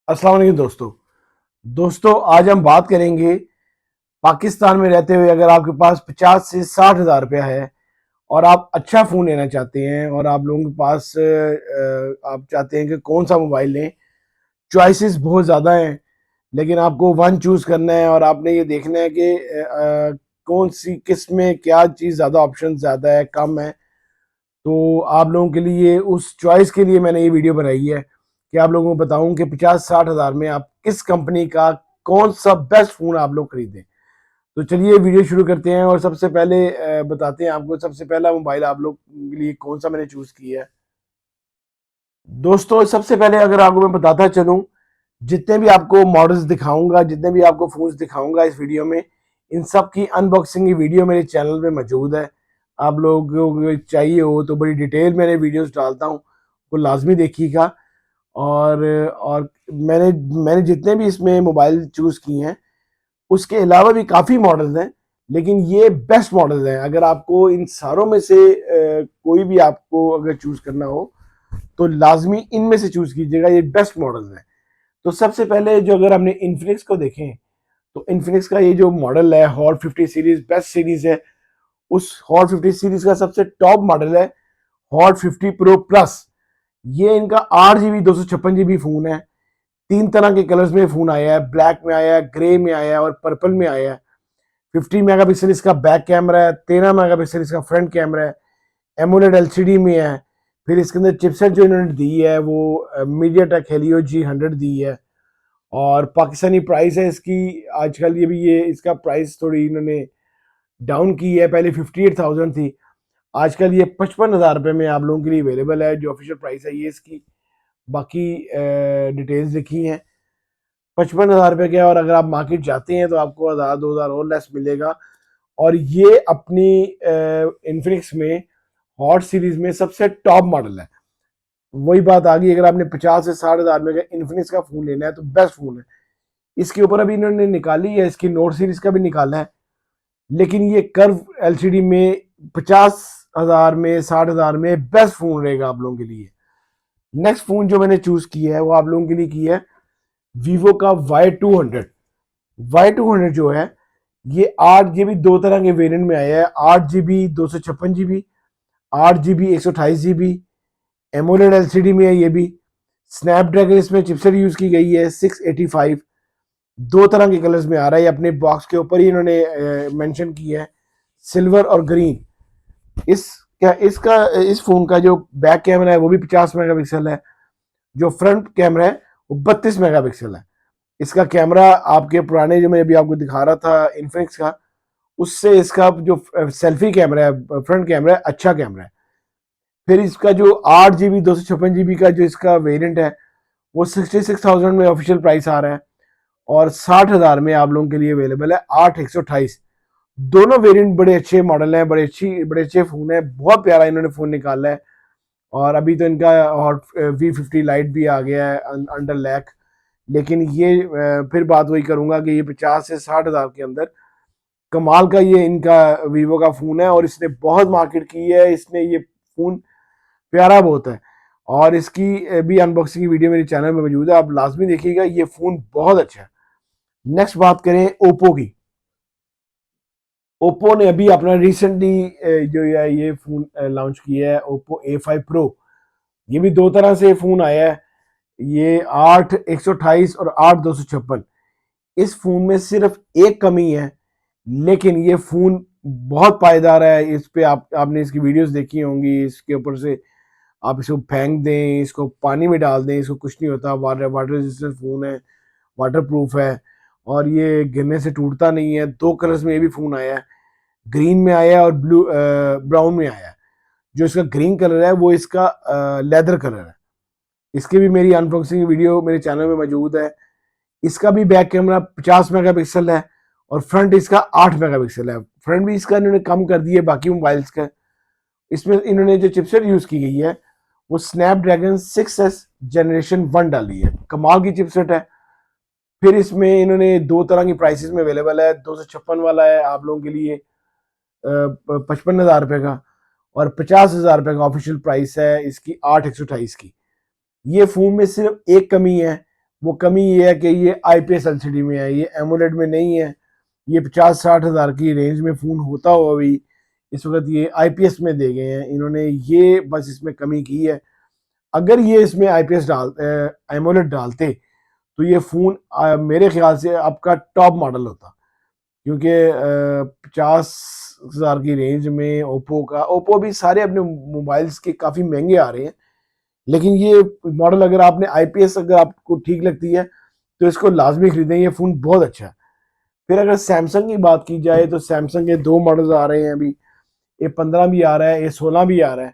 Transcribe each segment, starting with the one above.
अस्सलाम वालेकुम दोस्तों आज हम बात करेंगे पाकिस्तान में रहते हुए अगर आपके पास 50 से 60 हज़ार रुपया है और आप अच्छा फ़ोन लेना चाहते हैं और आप लोगों के पास आप चाहते हैं कि कौन सा मोबाइल लें। चॉइसेस बहुत ज़्यादा हैं लेकिन आपको वन चूज़ करना है और आपने ये देखना है कि कौन सी किस में क्या चीज़ ज़्यादा ऑप्शन ज़्यादा है कम है। तो आप लोगों के लिए उस चॉइस के लिए मैंने ये वीडियो बनाई है कि आप लोगों को बताऊं कि 50-60 हज़ार में आप किस कंपनी का कौन सा बेस्ट फ़ोन आप लोग खरीदें। तो चलिए वीडियो शुरू करते हैं और सबसे पहले बताते हैं आपको सबसे पहला मोबाइल आप लोग के लिए कौन सा मैंने चूज़ किया है। दोस्तों सबसे पहले अगर आपको मैं बताता चलूं, जितने भी आपको मॉडल्स दिखाऊंगा, जितने भी आपको फ़ोन्स दिखाऊंगा इस वीडियो में, इन सब की अनबॉक्सिंग की वीडियो मेरे चैनल पे मौजूद है। आप लोगों को चाहिए हो तो बड़ी डिटेल मैंने वीडियोस डालता हूँ, वो लाजमी देखिएगा। और मैंने मैंने जितने भी इसमें मोबाइल चूज़ किए हैं उसके अलावा भी काफ़ी मॉडल्स हैं, लेकिन ये बेस्ट मॉडल्स हैं। अगर आपको इन सारों में से कोई भी आपको अगर चूज़ करना हो तो लाजमी इनमें से चूज़ कीजिएगा, ये बेस्ट मॉडल्स हैं। तो सबसे पहले जो अगर हमने इन्फिनिक्स को देखें तो इन्फिनिक्स का ये जो मॉडल है हॉट 50 सीरीज बेस्ट सीरीज है। उस हॉट 50 सीरीज का सबसे टॉप मॉडल है हॉट 50 प्रो प्लस। ये इनका 8 GB 256 GB फ़ोन है। 3 तरह के कलर्स में फ़ोन आया है, ब्लैक में आया है, ग्रे में आया है और पर्पल में आया है। 50 मेगापिक्सल इसका बैक कैमरा है, 13 मेगापिक्सल इसका फ्रंट कैमरा है, एमोलेड एलसीडी में है। फिर इसके अंदर चिपसेट जो इन्होंने दी है वो मीडिया टेक हेलियो G100 दी है। और पाकिस्तानी प्राइस है इसकी आजकल, ये इसका प्राइस थोड़ी इन्होंने डाउन की है, पहले 58,000 थी, आजकल ये 55,000 रुपये में आप लोगों के लिए अवेलेबल है। जो ऑफिशियल प्राइस है ये इसकी, बाकी डिटेल्स लिखी हैं। 55,000 रुपये के, और अगर आप मार्केट जाते हैं तो आपको 1,000-2,000 और लेस मिलेगा। और ये अपनी इन्फिनिक्स में हॉट सीरीज में सबसे टॉप मॉडल है। वही बात आ गई, अगर आपने 50 से 60 हज़ार में इन्फिनिक्स का फ़ोन लेना है तो बेस्ट फ़ोन है। इसके ऊपर अभी इन्होंने निकाली है, इसकी नोट सीरीज का भी निकाला है, लेकिन ये कर्व एलसीडी में 50 हज़ार में 60 हज़ार में बेस्ट फ़ोन रहेगा आप लोगों के लिए। नेक्स्ट फ़ोन जो मैंने चूज़ किया है वो आप लोगों के लिए किया है वीवो का Y200। Y200 जो है ये 8 GB 2 तरह के वेरिएंट में आया है, 8 GB 256 GB, 8 GB 128 GB। AMOLED LCD में है ये भी। स्नैपड्रैगन इसमें चिपसेट यूज की गई है 685। 2 तरह के कलर्स में आ रहा है, अपने बॉक्स के ऊपर ही इन्होंने मेंशन किया है, सिल्वर और ग्रीन। इस क्या इसका इस फोन का जो बैक कैमरा है वो भी 50 मेगापिक्सल है। जो फ्रंट कैमरा है वो 32 मेगापिक्सल है। इसका कैमरा आपके पुराने जो मैं अभी आपको दिखा रहा था इन्फिनिक्स का, उससे इसका जो सेल्फी कैमरा है, फ्रंट कैमरा है, अच्छा कैमरा है। फिर इसका जो 8 GB 256 GB का जो इसका वेरिएंट है वो 66,000 में ऑफिशियल प्राइस आ रहा है, और 60 हज़ार में आप लोगों के लिए अवेलेबल है 8 128। दोनों वेरिएंट बड़े अच्छे मॉडल हैं, बड़े अच्छे फ़ोन है, बहुत प्यारा इन्होंने फ़ोन निकाला है। और अभी तो इनका हॉट V50 लाइट भी आ गया है अंडर लैक। लेकिन ये फिर बात वही करूंगा कि ये 50 से 60 हज़ार के अंदर कमाल का ये इनका वीवो का फ़ोन है, और इसने बहुत मार्केट की है। इसने ये फ़ोन प्यारा बहुत है, और इसकी भी अनबॉक्सिंग की वीडियो मेरे चैनल में मौजूद है, आप लाजमी देखिएगा, ये फ़ोन बहुत अच्छा है। नेक्स्ट बात करें ओप्पो की। ओप्पो ने अभी अपना रिसेंटली जो है ये फ़ोन लॉन्च किया है, ओप्पो A5 प्रो। ये भी 2 तरह से फ़ोन आया है, ये 8 128 और 8 256। इस फ़ोन में सिर्फ एक कमी है, लेकिन ये फ़ोन बहुत पायदार है। इस पे आपने इसकी वीडियोस देखी होंगी, इसके ऊपर से आप इसको फेंक दें, इसको पानी में डाल दें, इसको कुछ नहीं होता। वाटर वाटर रेजिस्टेंट फ़ोन है, वाटर प्रूफ है, और ये गिरने से टूटता नहीं है। 2 कलर्स में ये भी फ़ोन आया है, ग्रीन में आया है और ब्राउन में आया है। जो इसका ग्रीन कलर है वो इसका लेदर कलर है। इसकी भी मेरी अनबॉक्सिंग वीडियो मेरे चैनल में मौजूद है। इसका भी बैक कैमरा 50 मेगापिक्सल है, और फ्रंट इसका 8 मेगापिक्सल है। फ्रंट भी इसका इन्होंने कम कर दिया बाकी मोबाइल्स का। इसमें इन्होंने जो चिपसेट यूज़ की गई है वो स्नैपड्रैगन 6S जनरेशन 1 डाली है, कमाल की चिपसेट है। फिर इसमें इन्होंने 2 तरह की प्राइसेस में अवेलेबल है, 256 वाला है आप लोगों के लिए 55,000 रुपये का, और 50,000 रुपये का ऑफिशियल प्राइस है इसकी 8 128 की। ये फ़ोन में सिर्फ एक कमी है, वो कमी ये है कि ये IPS LCD में है, ये एमोलेड में नहीं है। ये 50-60 हज़ार की रेंज में फ़ोन होता हुआ भी इस वक्त ये IPS में दे गए हैं इन्होंने, ये बस इसमें कमी की है। अगर ये इसमें IPS एमोलेड डालते तो ये फ़ोन मेरे ख्याल से आपका टॉप मॉडल होता, क्योंकि 50,000 की रेंज में ओप्पो भी सारे अपने मोबाइल्स के काफ़ी महंगे आ रहे हैं, लेकिन ये मॉडल अगर आपने IPS अगर आपको ठीक लगती है तो इसको लाजमी खरीदें, ये फ़ोन बहुत अच्छा है। फिर अगर सैमसंग की बात की जाए तो सैमसंग के 2 मॉडल्स आ रहे हैं अभी, A15 भी आ रहा है, A16 भी आ रहा है।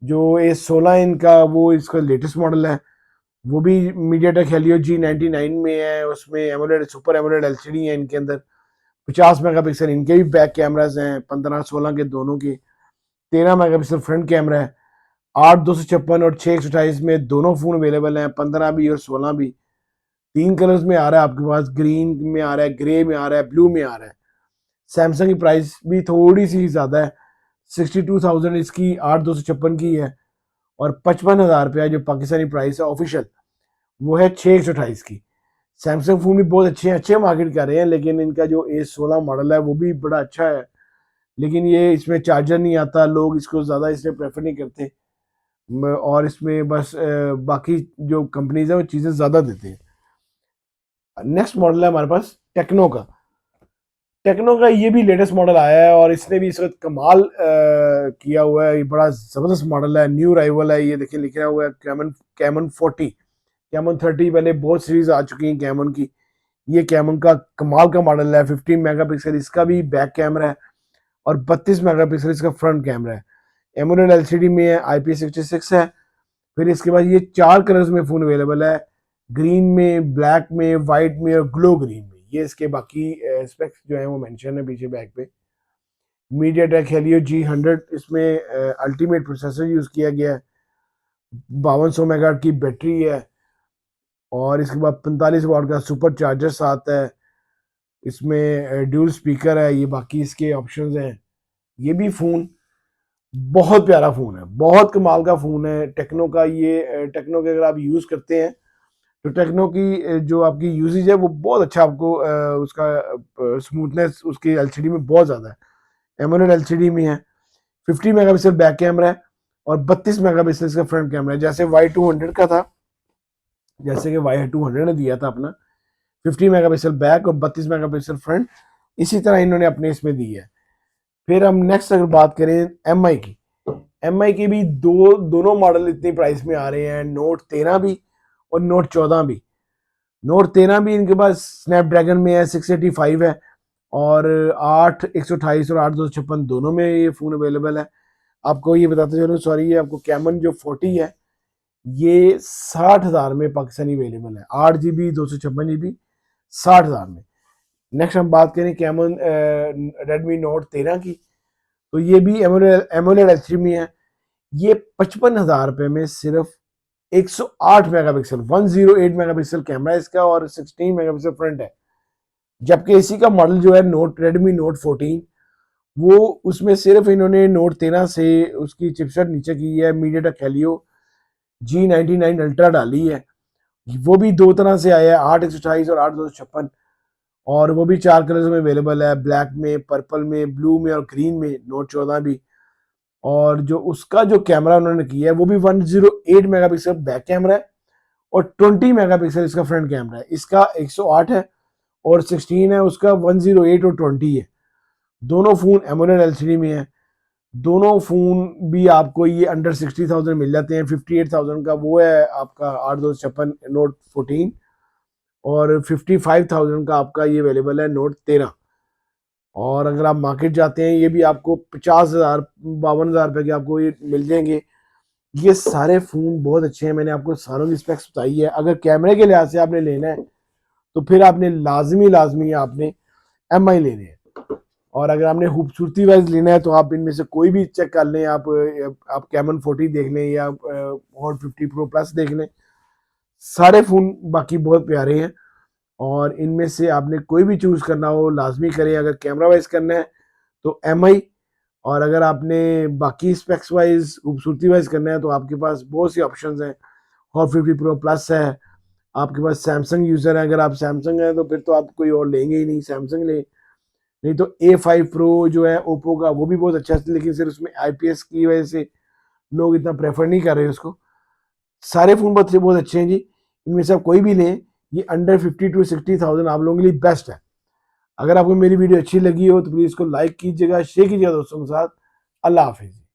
जो A16 इनका वो इसका लेटेस्ट मॉडल है, वो भी मीडियाटेक हेलियो G99 में है, उसमें एमोलेड सुपर एमोलेड LCD है इनके अंदर, 50 मेगापिक्सल इनके भी बैक कैमरास हैं, 15-16 के दोनों के, 13 मेगापिक्सल फ्रंट कैमरा है, 8/256 और 6/128 में दोनों फोन अवेलेबल हैं, 15 भी और 16 भी। 3 कलर्स में आ रहा है आपके पास, ग्रीन में आ रहा है, ग्रे में आ रहा है, ब्लू में आ रहा है। सैमसंग की प्राइस भी थोड़ी सी ज्यादा है, 62,000 इसकी 8/256 की है, और 55,000 रुपया जो पाकिस्तानी प्राइस है ऑफिशियल, वो है 6/128 की। सैमसंग फोन भी बहुत अच्छे हैं, अच्छे मार्केट कर रहे हैं, लेकिन इनका जो A16 मॉडल है वो भी बड़ा अच्छा है, लेकिन ये इसमें चार्जर नहीं आता, लोग इसको ज़्यादा इसलिए प्रेफर नहीं करते, और इसमें बस बाकी जो कंपनीज है वो चीज़ें ज़्यादा देते हैं। नेक्स्ट मॉडल है हमारे पास टेक्नो का। टेक्नो का ये भी लेटेस्ट मॉडल आया है और इसने भी इस वक्त कमाल किया हुआ है, ये बड़ा ज़बरदस्त मॉडल है, न्यू राइवल है, ये देखिए लिखा हुआ है कैमन 40, कैमन 30, पहले बहुत सीरीज आ चुकी हैं कैमन की, ये कैमन का कमाल का मॉडल है। 15 मेगापिक्सल इसका भी बैक कैमरा है और 32 मेगापिक्सल इसका फ्रंट कैमरा है, एमोलेड LCD में है, IP66 है। फिर इसके बाद ये 4 कलर्स में फोन अवेलेबल है, ग्रीन में, ब्लैक में, वाइट में और ग्लो ग्रीन में। ये इसके बाकी स्पेक्स जो है वो मेंशन है पीछे बैक पे। मीडियाटेक हेलियो G100 इसमें अल्टीमेट प्रोसेसर यूज किया गया है, 5200 मेगाहर्ट्ज की बैटरी है, और इसके बाद 45 वाट का सुपर चार्जर साथ है, इसमें ड्यूल स्पीकर है, ये बाकी इसके ऑप्शंस हैं। ये भी फोन बहुत प्यारा फोन है, बहुत कमाल का फोन है टेक्नो का। ये टेक्नो के अगर आप यूज करते हैं तो टेक्नो की जो आपकी यूजेज है वो बहुत अच्छा आपको उसका स्मूथनेस उसकी LCD में बहुत ज्यादा है। एमोलेड LCD में है, 50 मेगापिक्सल बैक कैमरा है और 32 मेगापिक्सल इसका फ्रंट कैमरा है, जैसे Y200 का था, जैसे कि Y200 ने दिया था अपना 50 मेगापिक्सल बैक और 32 मेगापिक्सल फ्रंट, इसी तरह इन्होंने अपने इसमें दी है। फिर हम नेक्स्ट अगर बात करें MI की, MI के भी दोनों मॉडल इतनी प्राइस में आ रहे हैं, नोट 13 भी और नोट 14 भी। नोट 13 भी इनके पास स्नैपड्रैगन में है, 685 है, और 8/128 और 8/256 दोनों में ये फ़ोन अवेलेबल है। आपको ये बताते चलो, सॉरी, ये आपको कैमन जो 40 है ये 60,000 में पाकिस्तानी अवेलेबल है, 8 GB 256 GB 60,000 में। नेक्स्ट हम बात करें कैमन रेडमी नोट 13 की, तो ये भी एमोलेड LCD में है, ये 55,000 रुपये में सिर्फ 108 मेगापिक्सल 108 मेगापिक्सल कैमरा है इसका और 16 मेगापिक्सल फ्रंट है। जबकि इसी का मॉडल जो है रेडमी नोट 14, वो उसमें सिर्फ इन्होंने नोट 13 से उसकी चिपसेट नीचे की है, मीडियाटेक हेलियो G99 अल्ट्रा डाली है। वो भी दो तरह से आया है, 8/128 और 8/256, और वो भी 4 कलर्स में अवेलेबल है, ब्लैक में, पर्पल में, ब्लू में और ग्रीन में, नोट 14 भी। और जो उसका जो कैमरा उन्होंने किया है वो भी 108 मेगापिक्सल बैक कैमरा है और 20 मेगापिक्सल इसका फ्रंट कैमरा है। इसका 108 है और 16 है, उसका 108 और 20 है। दोनों फोन एमोलेड LCD में है, दोनों फोन भी आपको ये अंडर 60,000 मिल जाते हैं। 58,000 का वो है आपका 8/256 नोट 14, और 55,000 का आपका ये अवेलेबल है नोट 13। और अगर आप मार्केट जाते हैं ये भी आपको 50,000 52,000 रुपए के आपको ये मिल जाएंगे। ये सारे फोन बहुत अच्छे हैं, मैंने आपको सारों की स्पेक्स बताई है। अगर कैमरे के लिहाज से आपने लेना है तो फिर आपने लाजमी आपने MI लेने हैं, और अगर आपने खूबसूरती वाइज लेना है तो आप इनमें से कोई भी चेक कर लें, आप कैमन 40 देख लें या हॉट 50 प्रो प्लस देख लें, सारे फोन बाकी बहुत प्यारे हैं, और इनमें से आपने कोई भी चूज करना हो लाजमी करें। अगर कैमरा वाइज करना है तो MI, और अगर आपने बाकी स्पेक्स वाइज खूबसूरती वाइज करना है तो आपके पास बहुत सी ऑप्शंस हैं, हॉट 50 प्रो प्लस है, आपके पास सैमसंग यूज़र है, अगर आप सैमसंग है तो फिर तो आप कोई और लेंगे ही नहीं, सैमसंग ले। नहीं तो A5 प्रो जो है ओप्पो का, वो भी बहुत अच्छा है, लेकिन सिर्फ उसमें IPS की वजह से लोग इतना प्रेफर नहीं कर रहे उसको। सारे फ़ोन बहुत से बहुत अच्छे हैं जी, इनमें से आप कोई भी लें, ये अंडर 50 टू 60,000 आप लोगों के लिए बेस्ट है। अगर आपको मेरी वीडियो अच्छी लगी हो तो प्लीज़ इसको लाइक कीजिएगा, शेयर कीजिएगा दोस्तों के साथ। अल्लाह हाफिज़।